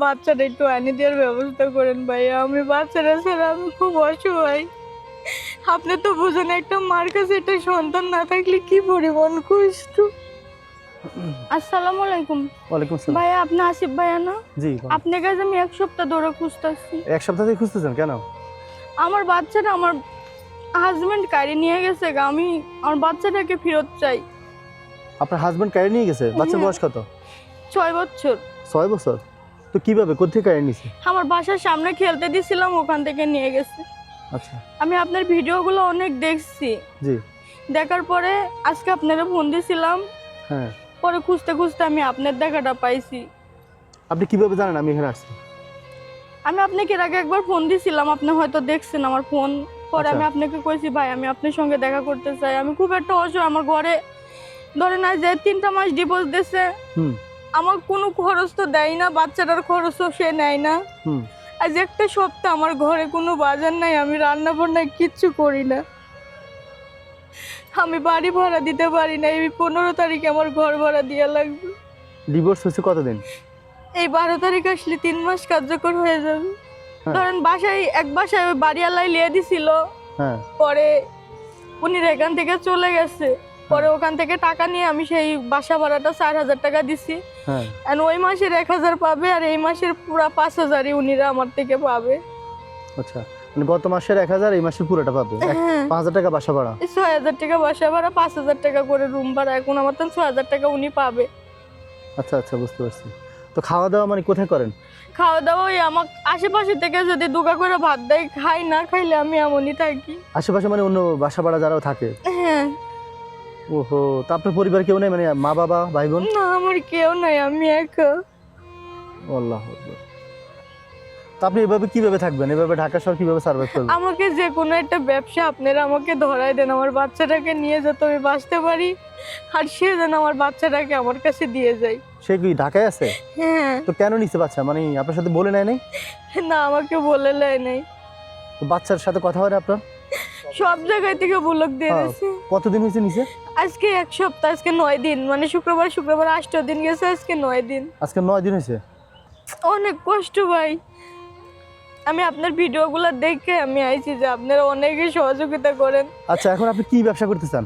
বাচ্চাটা একটু এনে দেওয়ার ব্যবস্থা করেন ভাইয়া। আমি বাচ্চাটা ছাড়া আমি খুব অসহায়। আপনি তো বুঝেন একটা মার কাছে একটা সন্তান না থাকলে কি পরিমাণ কষ্ট। আসসালামু আলাইকুম। ওয়ালাইকুম আসসালাম। ভাইয়া আপনি আসিফ ভাইয়া না? জি আপনার কাছে আমি 1 সপ্তাহ ধরে খুঁজতেছি। এক সপ্তাহ থেকে খুঁজতেছেন কেন? আমার বাচ্চাটা আমার হাজবেন্ড গাড়ি নিয়ে গেছে, আমি আমার বাচ্চাটাকে ফেরত চাই। আপনার হাজবেন্ড কারে নিয়ে গেছে? বাচ্চার বয়স কত? 6 বছর। 6 বছর? তো কিভাবে কোত্থেকে কারে নিছে? আমার বাসার সামনে খেলতে দিছিলাম, ওখান থেকে নিয়ে গেছে। আচ্ছা। আমি আপনার ভিডিওগুলো অনেক দেখছি। জি। দেখার পরে আজকে আপনারা ফোন দিছিলাম। হ্যাঁ। পরে খুঁজতে খুঁজতে আমি আপনার দেখাটা পাইছি। আপনি কিভাবে জানেন আমি এখানে আসছি? আমি আপনাকে এর আগে একবার ফোন দিছিলাম, আপনি হয়তো দেখছেন আমার ফোন। পরে আচ্ছা। আমি আপনাকে কইছি ভাই আমি আপনার সঙ্গে দেখা করতে চাই, আমি খুব একটা অসহায়। আমার ঘরে ধরে না যে 3টা মাস ডিভোর্স দিয়েছে, আমার কোনো খরচ তো দেয় না, বাচ্চাটার খরচও সে নেয় না। আজ একটা সপ্তাহ আমার ঘরে কোনো বাজার নাই, আমি রান্না বান্না কিচ্ছু করি না, আমি বাড়ি ভাড়া দিতে পারি না। এই 15 তারিখে আমার ঘর ভাড়া দেওয়া লাগবে। ডিভোর্স হয়েছে কতদিন? এই 12 তারিখ আসলে 3 মাস কার্যকর হয়ে যাবে। ধরেন বাসায় এক বাসায় ওই বাড়িওয়ালাই লিয়ে দিছিল। পরে উনি এখান থেকে চলে গেছে। পরে ওখান থেকে টাকা নিয়ে আমি সেই বাসা ভাড়াটা 4000 টাকা দিছি। ওই মাসের 1000 পাবে, আর এই মাসের পুরো 5000ই উনিরা আমার থেকে পাবে। আচ্ছা, মানে গত মাসের 1000 এই মাসের পুরোটা পাবে। 5000 টাকা বাসা ভাড়া, 6000 টাকা বাসা ভাড়া, 5000 টাকা করে রুম ভাড়া। এখন আমার তো 6000 টাকা উনি পাবে। আচ্ছা আচ্ছা, বুঝতে পারছি। তো খাওয়া দাওয়া মানে কোথায় করেন? খাওয়া দাওয়া ওই আমার আশেপাশে থেকে যদি দুগা করে ভাত দেয় খাই, না খাইলে আমি এমনই থাকি। আশেপাশে মানে অন্য বাসা ভাড়া যারাও থাকে? হ্যাঁ। ওহো, তা আপনার পরিবার কেউ নেই, মানে মা বাবা ভাই বোন? না, আমার কেউ নাই, আমি একা। আল্লাহ আকবার। তা আপনি এভাবে কিভাবে থাকবেন? এভাবে ঢাকা শহর কিভাবে সার্ভাইভ করবেন? আমাকে যে কোনো একটা ব্যবসা আপনারা আমাকে ধরাই দেন, আমার বাচ্চাটাকে নিয়ে যাতে আমি বাঁচতে পারি, আর সে যেন আমার বাচ্চাটাকে আমার কাছে দিয়ে যায়। সে কি ঢাকায় আছে? হ্যাঁ। তো কেন নিছে বাচ্চা? মানে আপনার সাথে বলে নেয় নাই? না, আমাকে বলে নেয় নাই। তো বাচ্চার সাথে কথা হয় না আপনার? সব জায়গায় থেকে ব্লক দিয়ে দিয়েছে। কতদিন হয়েছে নিছে? আজকে 1 সপ্তাহ, আজকে 9 দিন, মানে শুক্রবার 8 দিন গেছে, আজকে 9 দিন। আজকে 9 দিন হয়েছে। অনেক কষ্ট ভাই। আমি আপনার ভিডিওগুলো দেখে আমি আইছি যে আপনারা অনেকে সহযোগিতা করেন। আচ্ছা, এখন আপনি কি ব্যবসা করতে চান?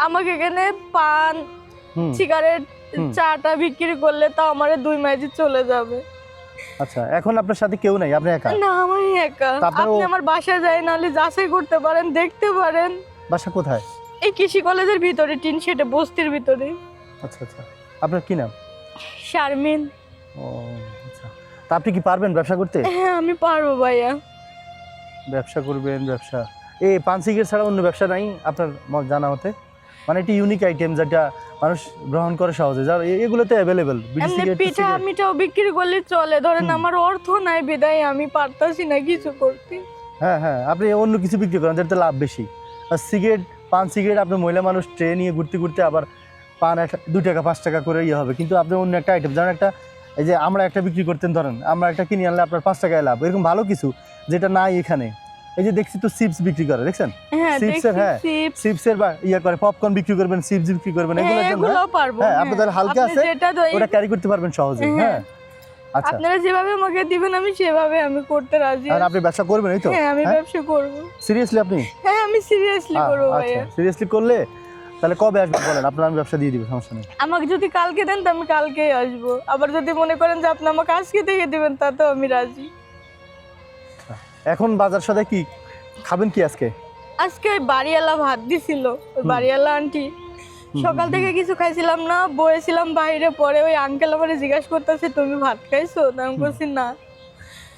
আমাকে এখানে পান, সিগারেট, চাটা বিক্রি করলে তো আমার 2 মাসে চলে যাবে। আচ্ছা, এখন আপনার সাথে কেউ নাই, আপনি একা? না, আমি একা। আপনি আমার বাসায় যাই, নাহলে যাচাই করতে পারেন, দেখতে পারেন। বাসা কোথায়? এই কৃষি কলেজের ভিতরে, টিন শেডে, বস্তির ভিতরে। আচ্ছা আচ্ছা, আপনার কি নাম? শারমিন। ও আচ্ছা, তা আপনি কি পারবেন ব্যবসা করতে? হ্যাঁ, আমি পারবো ভাইয়া। ব্যবসা করবেন? ব্যবসা এই পান সিগারেট ছাড়া অন্য ব্যবসা নাই আপনার জানা মতে? মানে এটি ইউনিক আইটেম যেটা মানুষ গ্রহণ করে সহজে, যার এগুলোতে অ্যাভেলেবল। পিঠা মিঠাও বিক্রি করলে চলে, ধরেন আমার অর্থ নাই বিদায় আমি পারতাছি না কিছু করতে। হ্যাঁ হ্যাঁ, আপনি অন্য কিছু বিক্রি করেন যেটাতে লাভ বেশি। আর সিগারেট, পান সিগারেট আপনি মহিলা মানুষ ট্রে নিয়ে ঘুরতে ঘুরতে আবার পান 2 টাকা 5 টাকা করে ইয়ে হবে, কিন্তু আপনি অন্য একটা আইটেম, যেমন একটা এই যে আমরা একটা বিক্রি করতেন, ধরেন আমরা একটা কিনে আনলে আপনার 5 টাকায় লাভ, এরকম ভালো কিছু যেটা নাই এখানে। এই যে দেখছি তো চিপস বিক্রি করে, দেখছেন? চিপসের, হ্যাঁ চিপসের বা ইয়া করে পপকর্ন বিক্রি করবেন, চিপস বিক্রি করবেন, এগুলোর জন্য হ্যাঁ আপনাদের হালকা আছে, ওটা ক্যারি করতে পারবেন সহজে। হ্যাঁ আচ্ছা, আপনারা যেভাবে আমাকে দিবেন আমি সেভাবে আমি করতে রাজি। আর আপনি ব্যবসা করবেন? এই তো হ্যাঁ, আমি ব্যবসা করব। সিরিয়াসলি আপনি? হ্যাঁ, আমি সিরিয়াসলি করব ভাইয়া। আচ্ছা, সিরিয়াসলি করলে তাহলে কবে আসবেন বলেন, আপনার আমি ব্যবসা দিয়ে দিব, সমস্যা নেই। আমাকে যদি কালকে দেন তো আমি কালকেই আসবো, আবার যদি মনে করেন যে আপনি আমাকে আজকে থেকে দিবেন তাতেও আমি রাজি। এখন বাজার সদাই কি খাবেন কি আজকে? আজকে ওই বাড়িওয়ালা ভাত দিছিল, ওই বাড়িওয়ালা আন্টি। সকাল থেকে কিছু খাইছিলাম না, বসেছিলাম বাইরে। পরে ওই আঙ্কেল আমারে জিজ্ঞাসা করতেছে তুমি ভাত খাইছো? আমি বলছি না।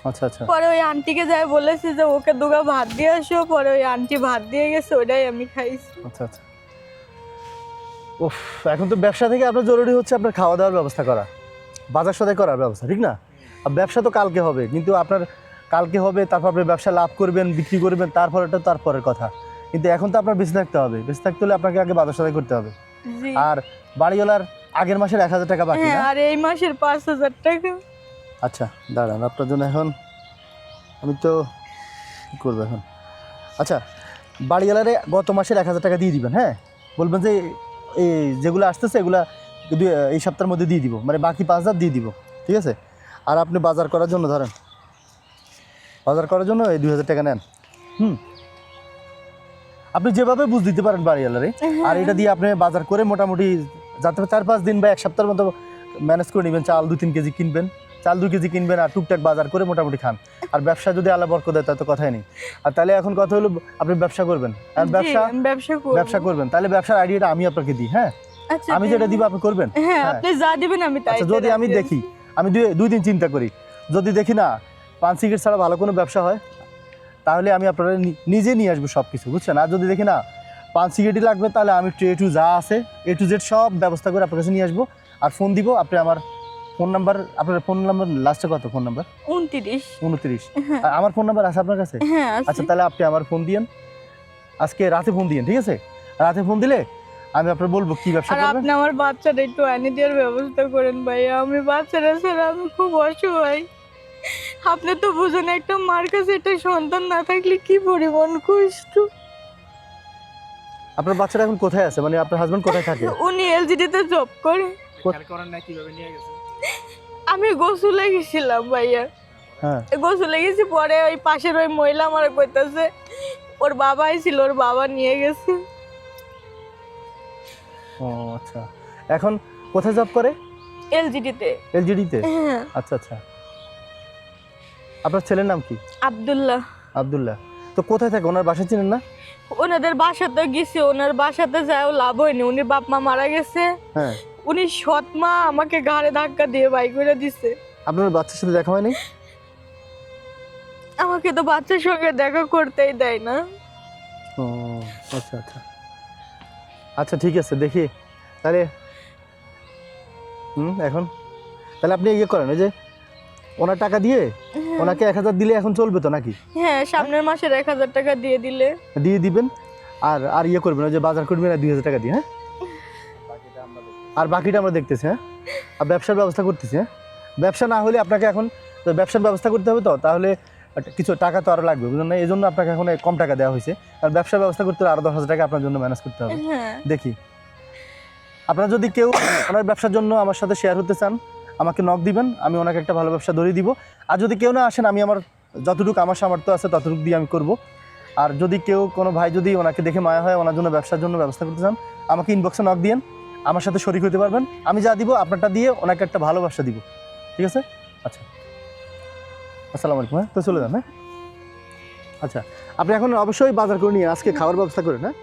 আচ্ছা আচ্ছা, পরে ওই আন্টিকে যাই বলেছি যে ওকে 2 ভাত দিয়ে আসো। পরে ওই আন্টি ভাত দিয়ে গেছে, ওটাই আমি খাইছি। আচ্ছা আচ্ছা। উফ, এখন তো ব্যবসা থেকে আপনার জরুরি হচ্ছে আপনার খাওয়া দাওয়ার ব্যবস্থা করা, বাজার সদাই করার ব্যবস্থা, ঠিক না? আর ব্যবসা তো কালকে হবে, কিন্তু আপনার কালকে হবে, তারপর আপনি ব্যবসা লাভ করবেন, বিক্রি করবেন, তারপরেটা তারপরের কথা। কিন্তু এখন তো আপনার বেঁচে থাকতে হবে, বেঁচে থাকতে হলে আপনাকে আগে বাজার সদাই করতে হবে। আর বাড়িওয়ালার আগের মাসের 1000 টাকা বাকি না? আর এই মাসের 5000 টাকা। আচ্ছা দাঁড়ান, আপনার জন্য এখন আমি তো কী করবো এখন। আচ্ছা, বাড়িওয়ালারে গত মাসের 1000 টাকা দিয়ে দিবেন। হ্যাঁ, বলবেন যে এই যেগুলো আসতেছে এগুলা এই সপ্তাহের মধ্যে দিয়ে দিব, মানে বাকি 5000 দিয়ে দিব, ঠিক আছে? আর আপনি বাজার করার জন্য ধরেন, বাজার করার জন্য এই 2000 টাকা নেন। আপনি যেভাবে বুঝ দিতে পারেন বাড়িওয়ালারে, আর এটা দিয়ে আপনি বাজার করে মোটামুটি যাতে 4-5 দিন বা এক সপ্তাহের মতো ম্যানেজ করে নেবেন। চাল 2-3 কেজি কিনবেন, চাল 2 কেজি কিনবেন, আর টুকটাক বাজার করে মোটামুটি খান। আর ব্যবসা যদি আল্লাহ বরকত দেয় তাতে কথাই নেই। আর তাহলে এখন কথা হলো আপনি ব্যবসা করবেন, আর ব্যবসা করবেন, তাহলে ব্যবসার আইডিয়াটা আমি আপনাকে দিই। হ্যাঁ, আচ্ছা, আমি যেটা দিব আপনি করবেন। হ্যাঁ, আপনি যা দিবেন আমি তাই। আচ্ছা, যদি আমি দেখি, আমি 2 দিন চিন্তা করি, যদি দেখি না পান সিগারেট ছাড়া ভালো কোনো ব্যবসা হয়, তাহলে আমি আপনারা নিজে নিয়ে আসবো সব কিছু, বুঝছেন। আর যদি দেখি না পান সিগারেটই লাগবে, তাহলে আমি ট্রে টু যা আছে A to Z সব ব্যবস্থা করে আপনার কাছে নিয়ে আসবো। আর ফোন দিব, আপনি আমার ফোন নাম্বার, আপনার ফোন নাম্বার লাস্টে কত? Phone number 29। আর আমার ফোন নাম্বার আছে আপনার কাছে? হ্যাঁ, আচ্ছা, তাহলে আপনি আমার ফোন দিয়েন, আজকে রাতে ফোন দিয়েন, ঠিক আছে? রাতে ফোন দিলে আমি আপনার বলবো কি ব্যবসা আর করবেন। আপনি আমার বাচ্চাটা একটু আনি দেওয়ার ব্যবস্থা করেন ভাইয়া, আমি বাচ্চারা ছাড়া আমি খুব অসহায়। আপনি তো বুঝেন একটা মার কাছে একটা সন্তান না থাকলে কি পরিমাণ কষ্ট। আপনার বাচ্চাটা এখন কোথায় আছে, মানে আপনার হাজবেন্ড কোথায় থাকে? উনি এলজিডিতে জব করে। আমি গোসলে গেছিলাম ভাইয়া, হ্যাঁ, গোসলে গেছি, পরে ওই পাশের ওই মহিলা আমার কইতাছে ওর বাবা ছিল, ওর বাবা নিয়ে গেছে। ও আচ্ছা, এখন কোথায় জব করে? এলজিডিতে। হ্যাঁ। আচ্ছা আচ্ছা, আপনার ছেলের নাম কি? আব্দুল্লাহ। তো কোথায় থাকে, ওনার বাসা চিনেন না? ওনাদের বাসাতে গেছি, ওনার বাসাতে যাও লাভ হয়নি, উনি বাপ মা মারা গেছে। হ্যাঁ, উনি সৎ মা আমাকে ঘাড়ে ধাক্কা দিয়ে বাই করে দিছে। আপনার বাচ্চার সাথে দেখা হয়নি? আমাকে তো বাচ্চার সঙ্গে দেখা করতেই দেয় না। ও আচ্ছা আচ্ছা আচ্ছা, ঠিক আছে, দেখি তাহলে। এখন তাহলে আপনি ইয়ে করেন, ওই যে ওনার টাকা দিয়ে ওনাকে 1000 দিলে এখন চলবে তো নাকি? হ্যাঁ, সামনের মাসের 1000 টাকা দিয়ে দিলে দিয়ে দিবেন। আর আর ইয়ে করবেন, ওই যে বাজার করবেন 2000 টাকা দিয়ে। হ্যাঁ, আর বাকিটা আমরা দেখতেছি। হ্যাঁ, আর ব্যবসার ব্যবস্থা করতেছি। হ্যাঁ, ব্যবসা না হলে আপনাকে এখন তো ব্যবসার ব্যবস্থা করতে হবে, তো তাহলে কিছু টাকা তো আরও লাগবে, বুঝলেন না? এই জন্য আপনাকে এখন কম টাকা দেওয়া হয়েছে। আর ব্যবসার ব্যবস্থা করতে হলে আরও 10,000 টাকা আপনার জন্য ম্যানেজ করতে হবে। হ্যাঁ। দেখি, আপনারা যদি কেউ ওনার ব্যবসার জন্য আমার সাথে শেয়ার হতে চান, আমাকে নক দিবেন, আমি ওনাকে একটা ভালো ব্যবসা ধরিয়ে দিব। আর যদি কেউ না আসেন, আমি আমার যতটুকু আমার সামর্থ্য আছে ততটুকু দিয়ে আমি করব। আর যদি কেউ কোনো ভাই যদি ওনাকে দেখে মায়া হয়, ওনার জন্য ব্যবসার জন্য ব্যবস্থা করতে চান, আমাকে ইনবক্সে নক দিয়েন, আমার সাথে শরিক হতে পারবেন। আমি যা দিব আপনারটা দিয়ে ওনাকে একটা ভালো ব্যবসা দিব, ঠিক আছে? আচ্ছা, আসসালামু আলাইকুম। হ্যাঁ, তো চলে যান। হ্যাঁ, আচ্ছা, আপনি এখন অবশ্যই বাজার করে নিয়ে আজকে খাওয়ার ব্যবস্থা করেন। হ্যাঁ।